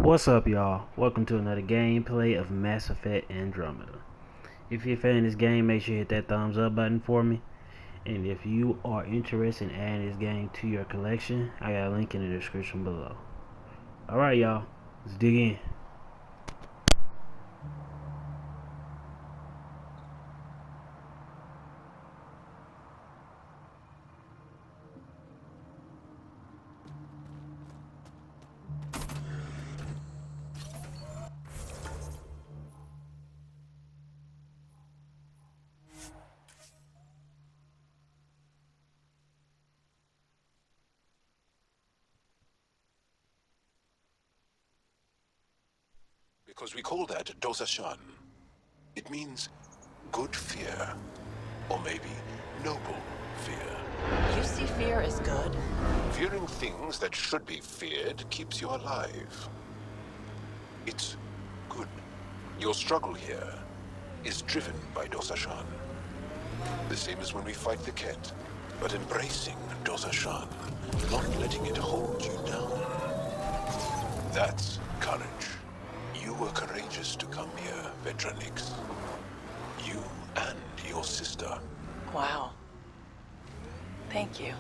What's up, y'all? Welcome to another gameplay of Mass Effect Andromeda. If you're a fan of this game, make sure you hit that thumbs up button for me. And if you are interested in adding this game to your collection, I got a link in the description below. Alright, y'all. Let's dig in. Because we call that dosashan. It means good fear, or maybe noble fear. You see fear as good? Fearing things that should be feared keeps you alive. It's good. Your struggle here is driven by dosashan. The same as when we fight the Ket, but embracing dosashan, not letting it hold you down. That's courage. You were courageous to come here, Vetranix. You and your sister. Wow. Thank you.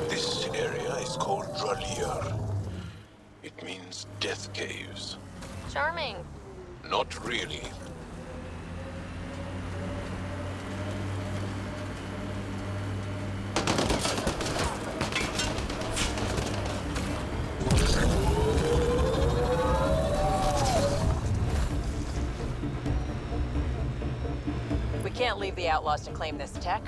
This area is called Dralir. It means death caves. Charming. Not really. We can't leave the outlaws to claim this tech.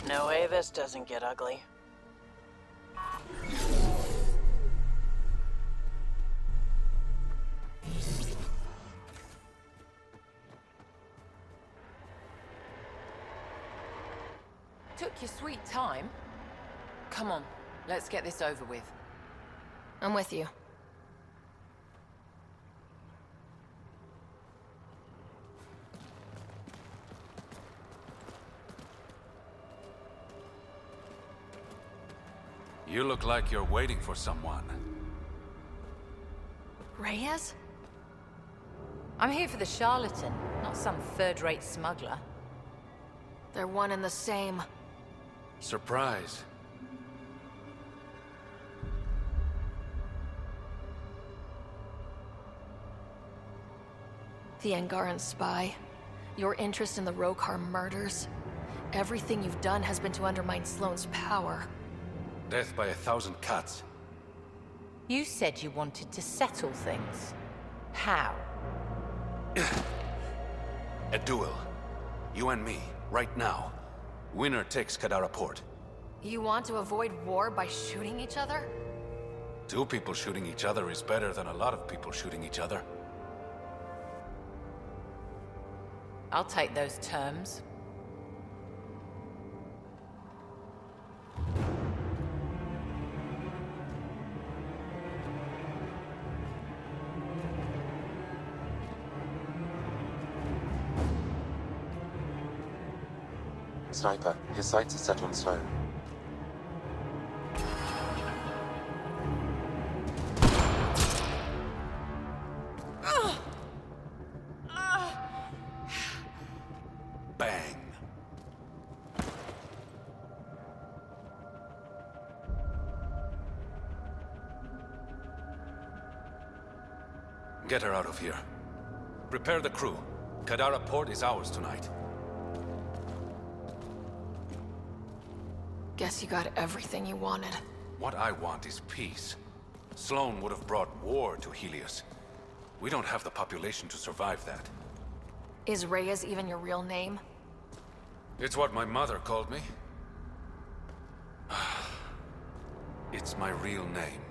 No way this doesn't get ugly. Took your sweet time. Come on, let's get this over with. I'm with you. You look like you're waiting for someone. Reyes? I'm here for the charlatan, not some third-rate smuggler. They're one and the same. Surprise. The Angaran spy. Your interest in the Rokar murders. Everything you've done has been to undermine Sloane's power. Death by 1,000 cuts. You said you wanted to settle things. How? A duel. You and me, right now. Winner takes Kadara port. You want to avoid war by shooting each other? Two people shooting each other is better than a lot of people shooting each other. I'll take those terms. Sniper, his sights are set on Sloan. Bang. Get her out of here. Prepare the crew. Kadara port is ours tonight. Guess you got everything you wanted. What I want is peace. Sloane would have brought war to Helios. We don't have the population to survive that. Is Reyes even your real name? It's what my mother called me. It's my real name.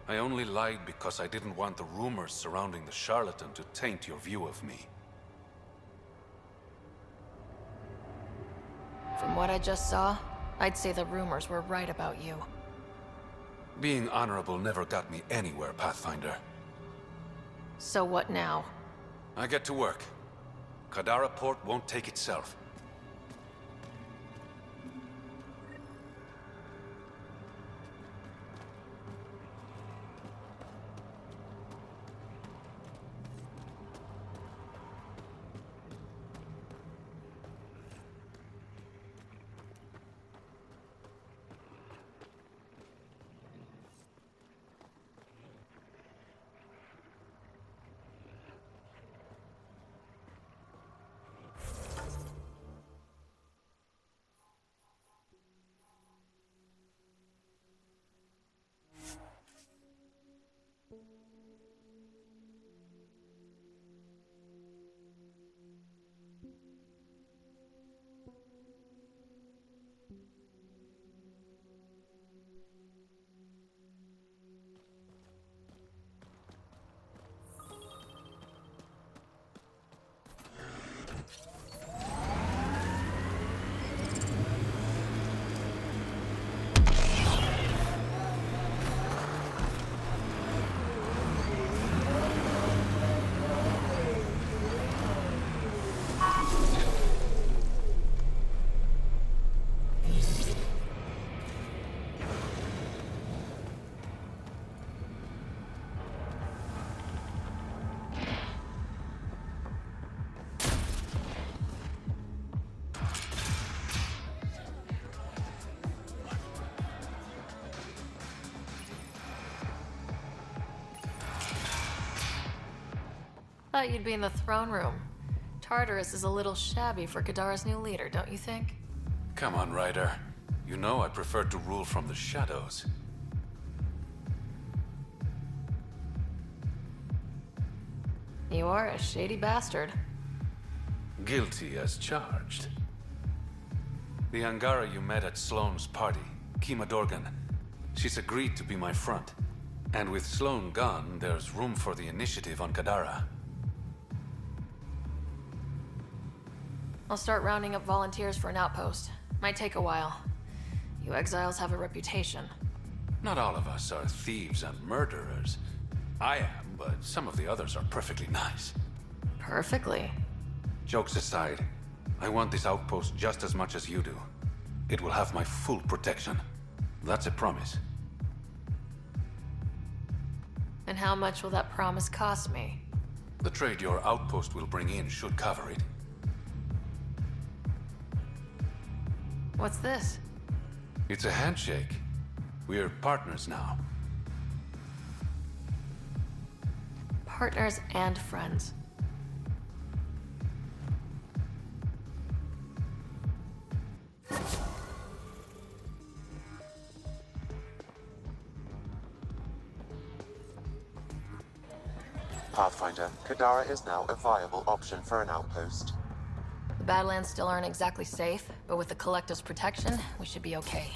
I only lied because I didn't want the rumors surrounding the charlatan to taint your view of me. From what I just saw, I'd say the rumors were right about you. Being honorable never got me anywhere, Pathfinder. So what now? I get to work. Kadara port won't take itself. Thought you'd be in the throne room. Tartarus is a little shabby for Kadara's new leader, don't you think? Come on, Ryder. You know I prefer to rule from the shadows. You are a shady bastard. Guilty as charged. The Angara you met at Sloane's party, Kima Dorgan, she's agreed to be my front. And with Sloane gone, there's room for the initiative on Kadara. I'll start rounding up volunteers for an outpost. Might take a while. You exiles have a reputation. Not all of us are thieves and murderers. I am, but some of the others are perfectly nice. Perfectly. Jokes aside, I want this outpost just as much as you do. It will have my full protection. That's a promise. And how much will that promise cost me? The trade your outpost will bring in should cover it. What's this? It's a handshake. We're partners now. Partners and friends. Pathfinder, Kadara is now a viable option for an outpost. The Badlands still aren't exactly safe, but with the Collective's protection, we should be okay.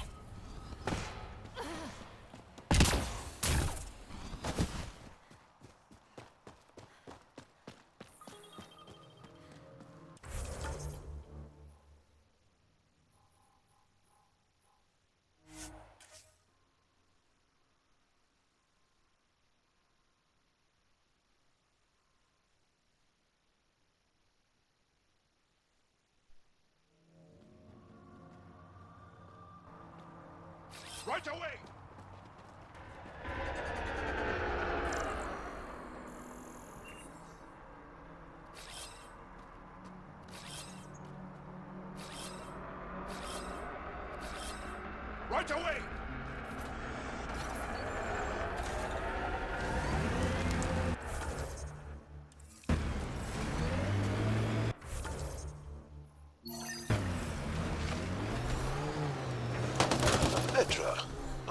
Right away! Right away!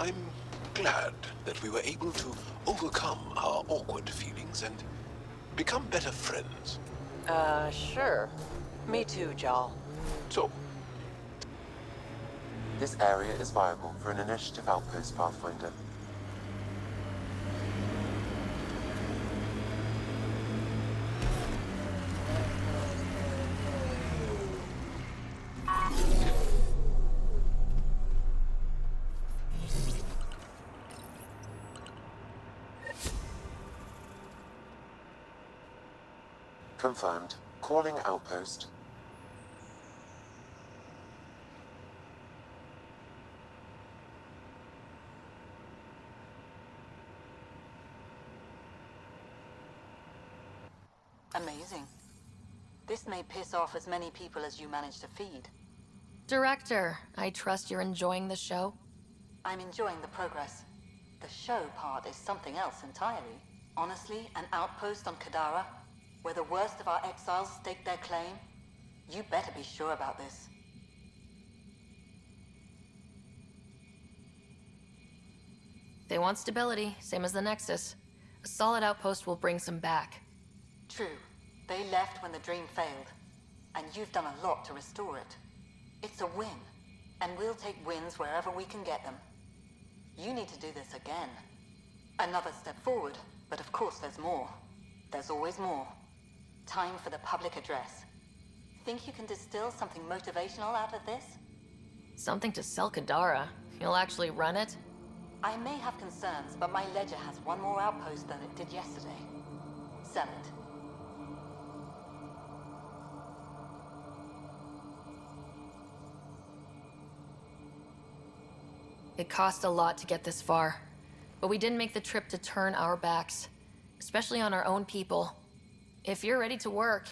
I'm glad that we were able to overcome our awkward feelings and become better friends. Sure. Me too, Jarl. So, This area is viable for an initiative outpost, Pathfinder. Confirmed. Calling outpost. Amazing. This may piss off as many people as you manage to feed. Director, I trust you're enjoying the show? I'm enjoying the progress. The show part is something else entirely. Honestly, an outpost on Kadara, where the worst of our exiles stake their claim, you better be sure about this. They want stability, same as the Nexus. A solid outpost will bring some back. True. They left when the dream failed, and you've done a lot to restore it. It's a win, and we'll take wins wherever we can get them. You need to do this again. Another step forward, but of course there's more. There's always more. Time for the public address. Think you can distill something motivational out of this? Something to sell Kadara. You'll actually run it? I may have concerns, but my ledger has one more outpost than it did yesterday. Sell it. It cost a lot to get this far, but we didn't make the trip to turn our backs, especially on our own people. If you're ready to work,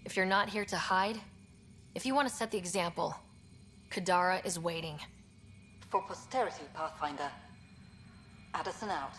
if you're not here to hide, if you want to set the example, Kadara is waiting. For posterity, Pathfinder. Addison out.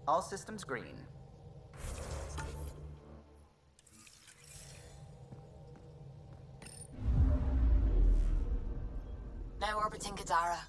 All systems green. Now orbiting Kadara.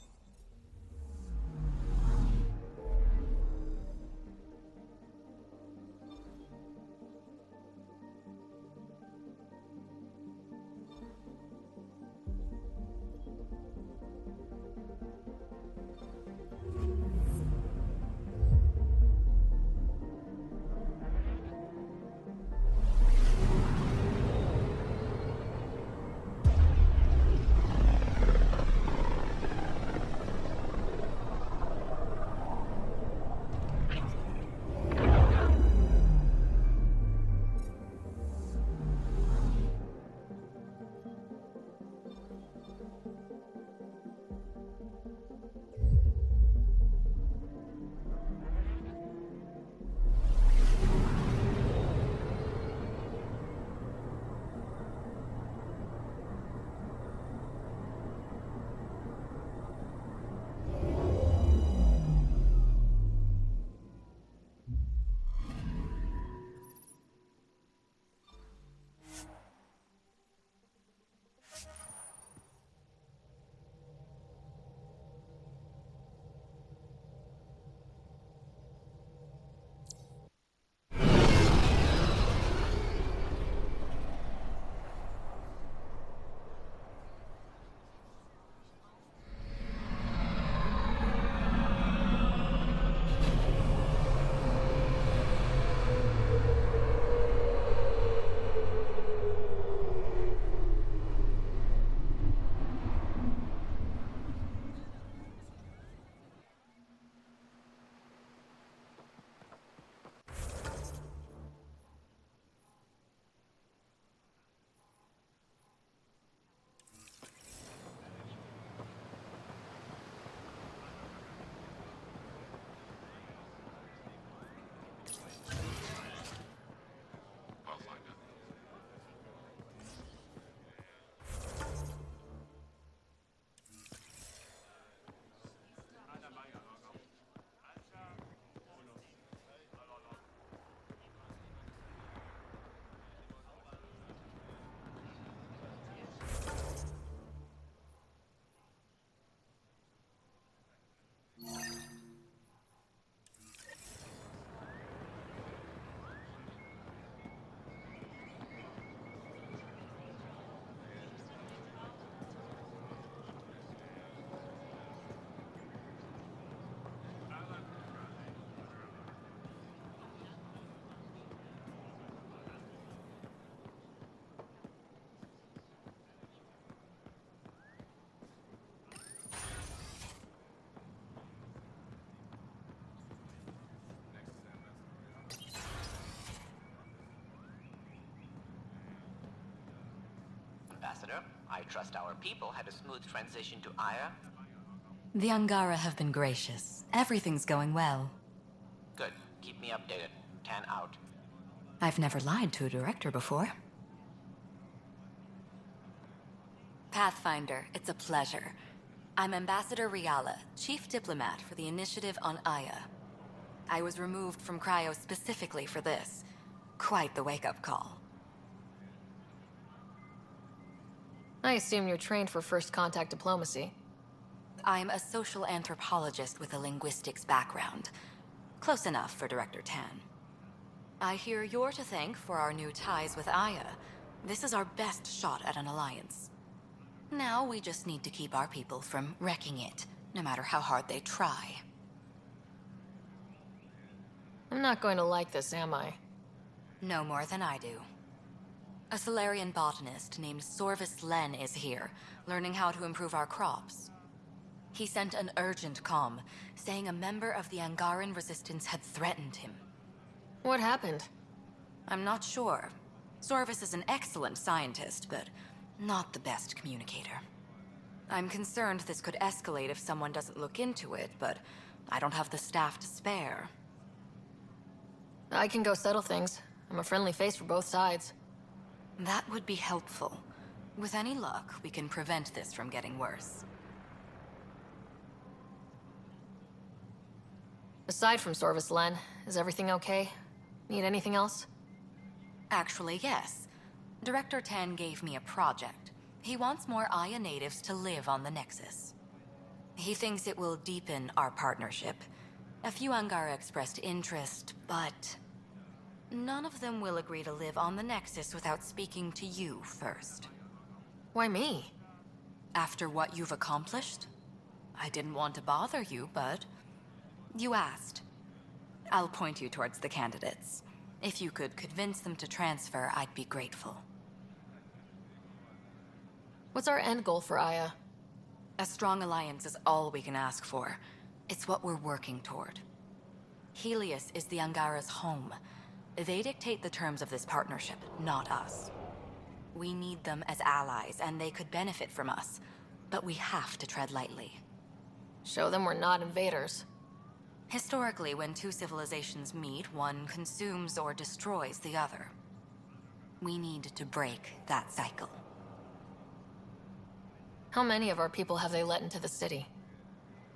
I trust our people had a smooth transition to Aya. The Angara have been gracious. Everything's going well. Good. Keep me updated. 10 out. I've never lied to a director before. Pathfinder, it's a pleasure. I'm Ambassador Riala, Chief Diplomat for the Initiative on Aya. I was removed from Cryo specifically for this. Quite the wake-up call. I assume you're trained for first contact diplomacy. I'm a social anthropologist with a linguistics background. Close enough for Director Tan. I hear you're to thank for our new ties with Aya. This is our best shot at an alliance. Now we just need to keep our people from wrecking it, no matter how hard they try. I'm not going to like this, am I? No more than I do. A Solarian botanist named Sorvis Len is here, learning how to improve our crops. He sent an urgent comm, saying a member of the Angaran resistance had threatened him. What happened? I'm not sure. Sorvis is an excellent scientist, but not the best communicator. I'm concerned this could escalate if someone doesn't look into it, but I don't have the staff to spare. I can go settle things. I'm a friendly face for both sides. That would be helpful. With any luck, we can prevent this from getting worse. Aside from Sorvis Len, is everything okay? Need anything else? Actually, yes. Director Tan gave me a project. He wants more Aya natives to live on the Nexus. He thinks it will deepen our partnership. A few Angara expressed interest, but none of them will agree to live on the Nexus without speaking to you first. Why me? After what you've accomplished? I didn't want to bother you, but you asked. I'll point you towards the candidates. If you could convince them to transfer, I'd be grateful. What's our end goal for Aya? A strong alliance is all we can ask for. It's what we're working toward. Helios is the Angara's home. They dictate the terms of this partnership, not us. We need them as allies, and they could benefit from us. But we have to tread lightly. Show them we're not invaders. Historically, when two civilizations meet, one consumes or destroys the other. We need to break that cycle. How many of our people have they let into the city?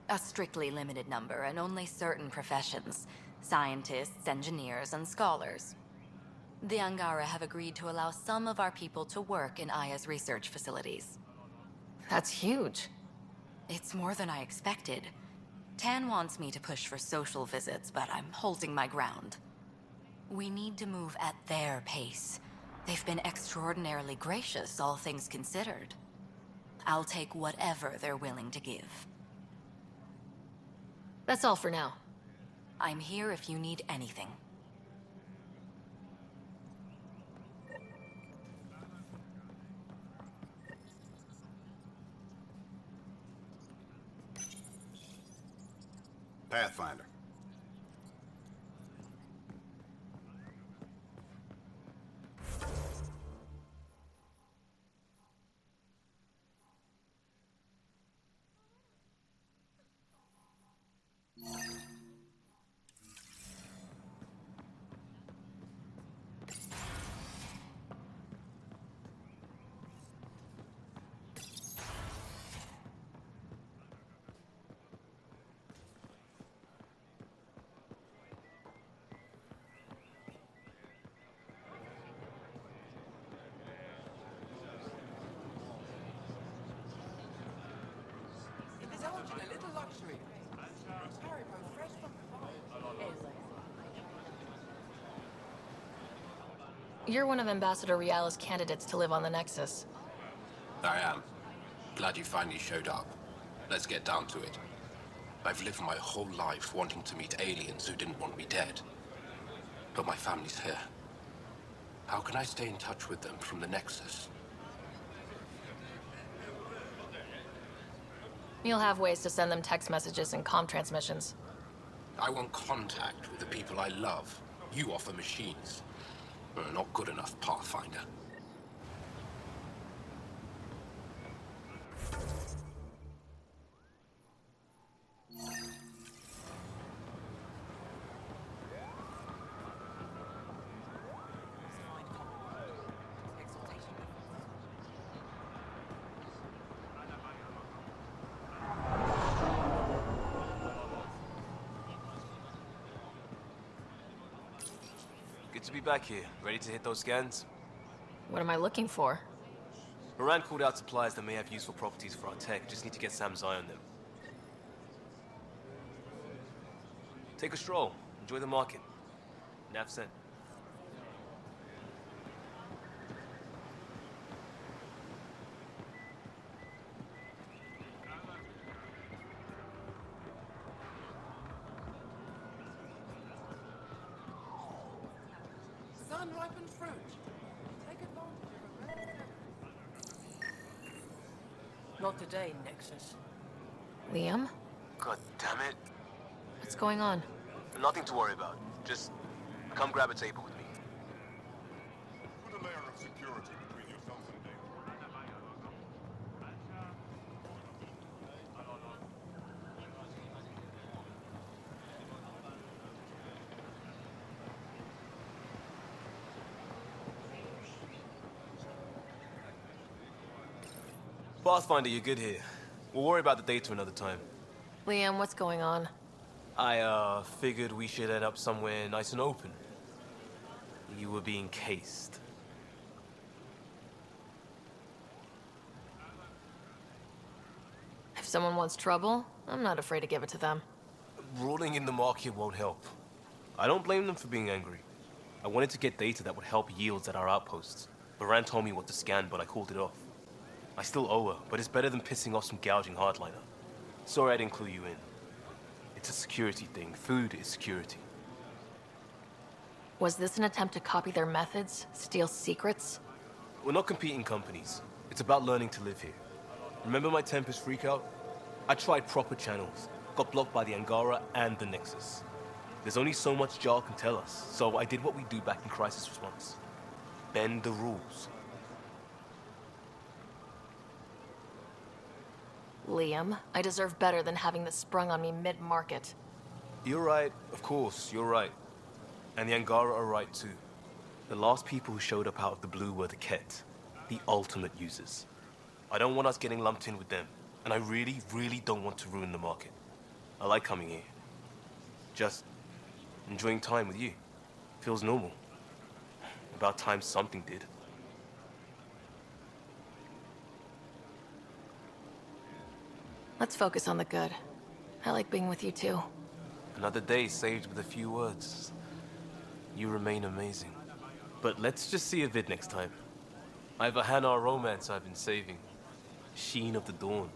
A strictly limited number, and only certain professions. Scientists, engineers, and scholars. The Angara have agreed to allow some of our people to work in Aya's research facilities. That's huge. It's more than I expected. Tan wants me to push for social visits, but I'm holding my ground. We need to move at their pace. They've been extraordinarily gracious, all things considered. I'll take whatever they're willing to give. That's all for now. I'm here if you need anything. Pathfinder. You're one of Ambassador Riala's candidates to live on the Nexus. I am. Glad you finally showed up. Let's get down to it. I've lived my whole life wanting to meet aliens who didn't want me dead. But my family's here. How can I stay in touch with them from the Nexus? You'll have ways to send them text messages and comm transmissions. I want contact with the people I love. You offer machines. Not good enough, Pathfinder. Good to be back here. Ready to hit those scans? What am I looking for? Moran called out supplies that may have useful properties for our tech. Just need to get Sam's eye on them. Take a stroll. Enjoy the market. Nav sent. Sun-ripened fruit. Take advantage of it. Not today, Nexus. Liam? God damn it. What's going on? Nothing to worry about. Just come grab a table with me. Put a layer of security between yourself and Dave. Pathfinder, you're good here. We'll worry about the data another time. Liam, what's going on? I, figured we should end up somewhere nice and open. You were being cased. If someone wants trouble, I'm not afraid to give it to them. Ruling in the market won't help. I don't blame them for being angry. I wanted to get data that would help yields at our outposts. Moran told me what to scan, but I called it off. I still owe her, but it's better than pissing off some gouging hardliner. Sorry I didn't clue you in. It's a security thing. Food is security. Was this an attempt to copy their methods? Steal secrets? We're not competing companies. It's about learning to live here. Remember my Tempest freakout? I tried proper channels. Got blocked by the Angara and the Nexus. There's only so much Jar can tell us, so I did what we do back in crisis response. Bend the rules. Liam, I deserve better than having this sprung on me mid-market. You're right, of course, you're right. And the Angara are right too. The last people who showed up out of the blue were the Ket, the ultimate users. I don't want us getting lumped in with them, and I really, really don't want to ruin the market. I like coming here. Just enjoying time with you. Feels normal. About time something did. Let's focus on the good. I like being with you too. Another day saved with a few words. You remain amazing. But let's just see a vid next time. I have a Hanar romance I've been saving. Sheen of the Dawn.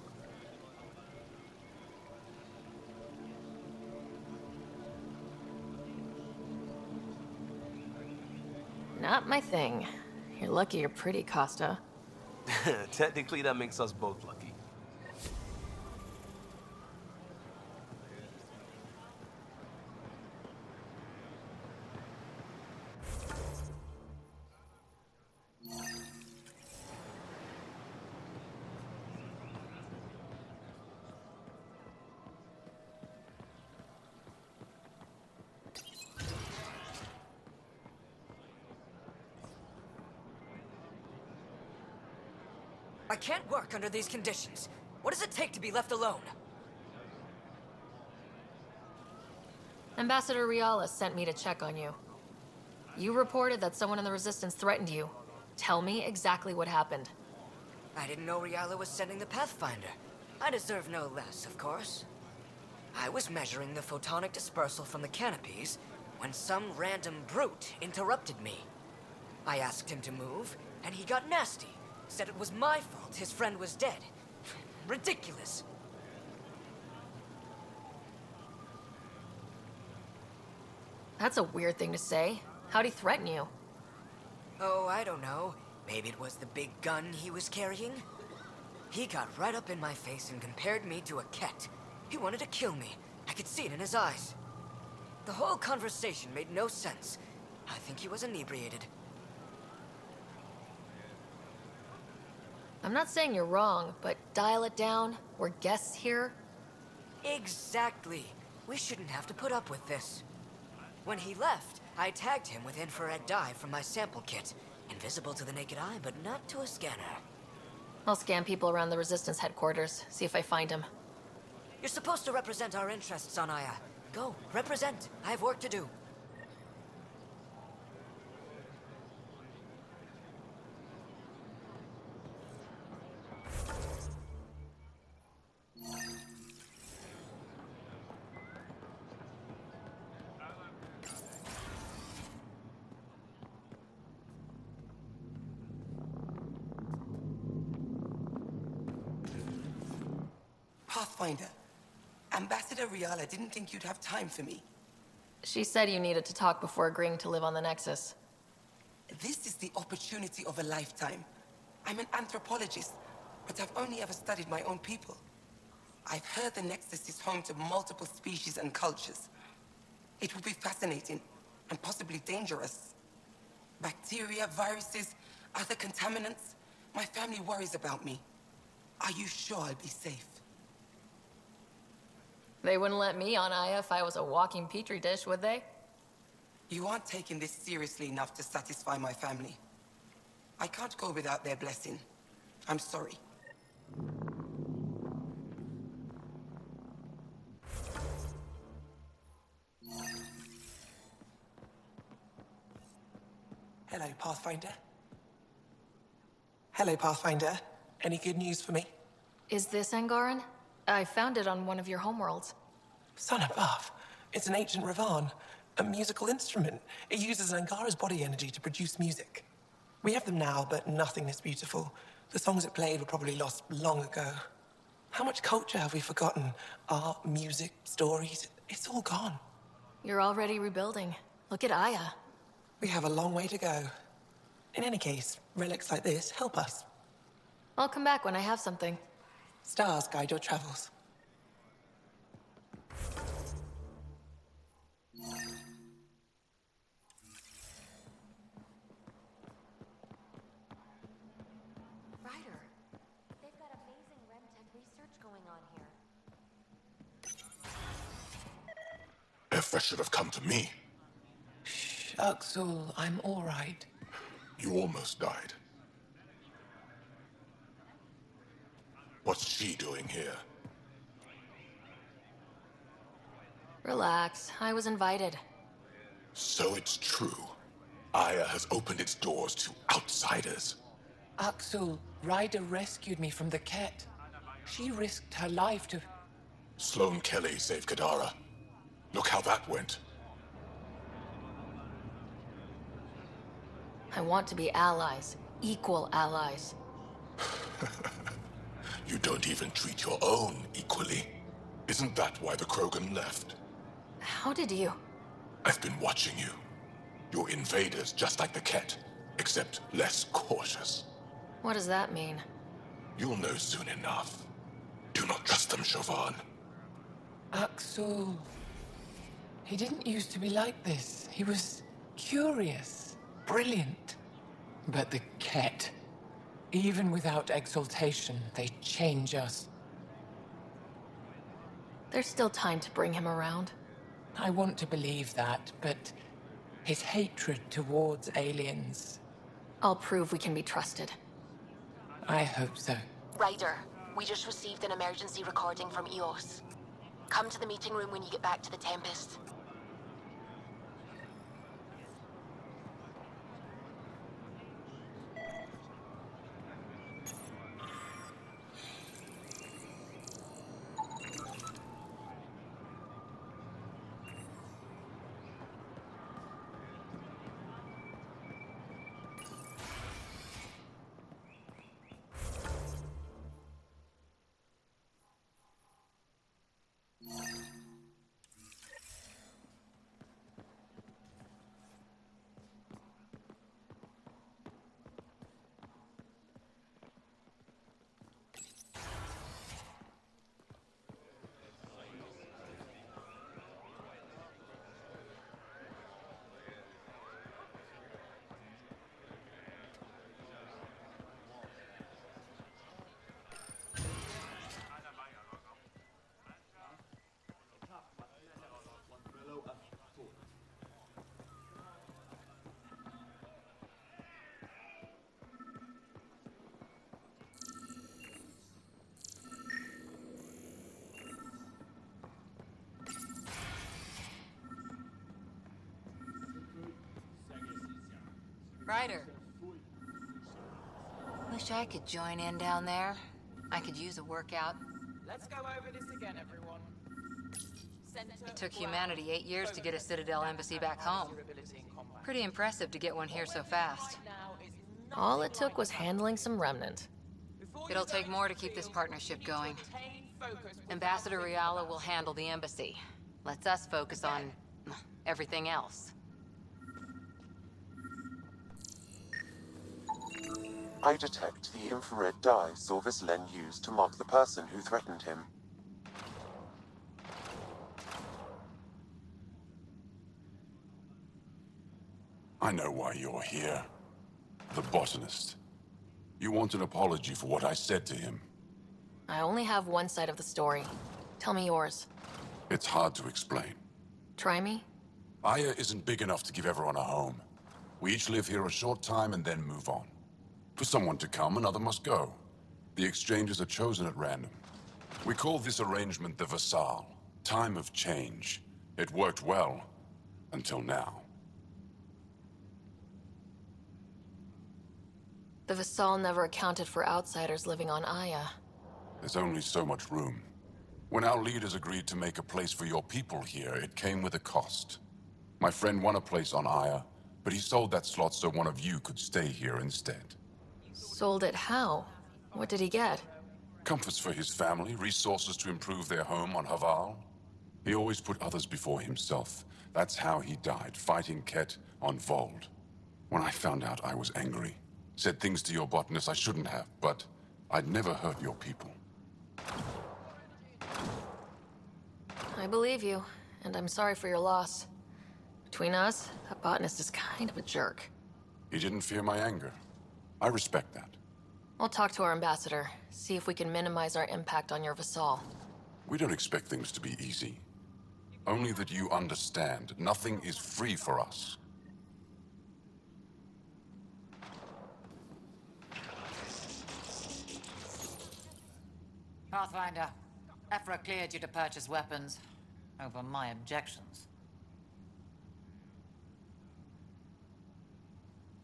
Not my thing. You're lucky you're pretty, Costa. Technically, that makes us both lucky. I can't work under these conditions. What does it take to be left alone? Ambassador Riala sent me to check on you. You reported that someone in the Resistance threatened you. Tell me exactly what happened. I didn't know Riala was sending the Pathfinder. I deserve no less, of course. I was measuring the photonic dispersal from the canopies when some random brute interrupted me. I asked him to move, and he got nasty. Said it was my fault his friend was dead. Ridiculous. That's a weird thing to say. How'd he threaten you? Oh, I don't know. Maybe it was the big gun he was carrying? He got right up in my face and compared me to a cat. He wanted to kill me. I could see it in his eyes. The whole conversation made no sense. I think he was inebriated. I'm not saying you're wrong, but dial it down. We're guests here. Exactly. We shouldn't have to put up with this. When he left, I tagged him with infrared dye from my sample kit. Invisible to the naked eye, but not to a scanner. I'll scan people around the Resistance headquarters, see if I find him. You're supposed to represent our interests on Aya. Go, represent. I have work to do. Pathfinder, Ambassador Riala didn't think you'd have time for me. She said you needed to talk before agreeing to live on the Nexus. This is the opportunity of a lifetime. I'm an anthropologist, but I've only ever studied my own people. I've heard the Nexus is home to multiple species and cultures. It will be fascinating, and possibly dangerous. Bacteria, viruses, other contaminants. My family worries about me. Are you sure I'll be safe? They wouldn't let me on Aya if I was a walking petri dish, would they? You aren't taking this seriously enough to satisfy my family. I can't go without their blessing. I'm sorry. Hello, Pathfinder. Hello, Pathfinder. Any good news for me? Is this Angaran? I found it on one of your homeworlds. Son above. It's an ancient Ravan. A musical instrument. It uses Angara's body energy to produce music. We have them now, but nothing is beautiful. The songs it played were probably lost long ago. How much culture have we forgotten? Art, music, stories, it's all gone. You're already rebuilding. Look at Aya. We have a long way to go. In any case, relics like this help us. I'll come back when I have something. Stars guide your travels. Ryder, they've got amazing RemTech research going on here. If should have come to me. Shh, Uxul, I'm all right. You almost died. What's she doing here? Relax, I was invited. So it's true. Aya has opened its doors to outsiders. Uxul, Ryder rescued me from the Ket. She risked her life to... Sloane Kelly saved Kadara. Look how that went. I want to be allies. Equal allies. You don't even treat your own equally. Isn't that why the Krogan left? How did you? I've been watching you. You're invaders just like the Ket, except less cautious. What does that mean? You'll know soon enough. Do not trust them, Chauvin. Uxul. He didn't used to be like this. He was curious, brilliant. But the Ket, even without exaltation, they change us. There's still time to bring him around. I want to believe that, but his hatred towards aliens... I'll prove we can be trusted. I hope so. Ryder, we just received an emergency recording from EOS. Come to the meeting room when you get back to the Tempest. Ryder. Wish I could join in down there. I could use a workout. Let's go over this again, everyone. It took humanity 8 years to get a Citadel embassy back home. Pretty impressive to get one here so fast. All it took was handling some remnant. Before It'll take more to keep this partnership going. Ambassador Riala will handle the embassy. Lets us focus on everything else. I detect the infrared dye Sorvis Len used to mark the person who threatened him. I know why you're here. The botanist. You want an apology for what I said to him. I only have one side of the story. Tell me yours. It's hard to explain. Try me? Aya isn't big enough to give everyone a home. We each live here a short time and then move on. For someone to come, another must go. The exchanges are chosen at random. We call this arrangement the Vassal. Time of change. It worked well, until now. The Vassal never accounted for outsiders living on Aya. There's only so much room. When our leaders agreed to make a place for your people here, it came with a cost. My friend won a place on Aya, but he sold that slot so one of you could stay here instead. Sold it how? What did he get? Comforts for his family, resources to improve their home on Haval. He always put others before himself. That's how he died, fighting Ket on Vold. When I found out, I was angry. Said things to your botanist I shouldn't have, but I'd never hurt your people. I believe you, and I'm sorry for your loss. Between us, that botanist is kind of a jerk. He didn't fear my anger. I respect that. I'll talk to our ambassador, see if we can minimize our impact on your Vassal. We don't expect things to be easy. Only that you understand, nothing is free for us. Pathfinder, Ephra cleared you to purchase weapons, over my objections.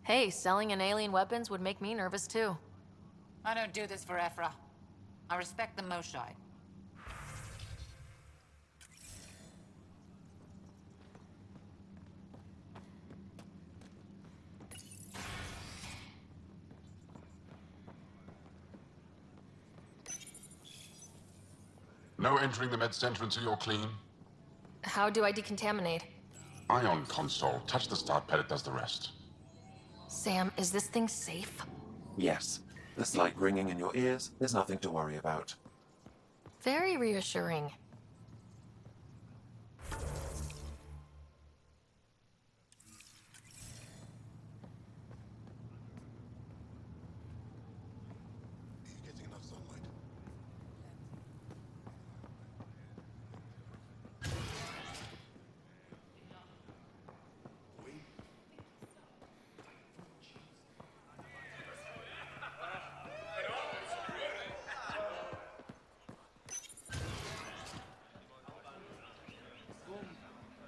Hey, selling an alien weapons would make me nervous too. I don't do this for Ephra. I respect the Moshai. No entering the med center until you're clean. How do I decontaminate? Ion console. Touch the start pad, it does the rest. Sam, is this thing safe? Yes. The slight ringing in your ears, there's nothing to worry about. Very reassuring.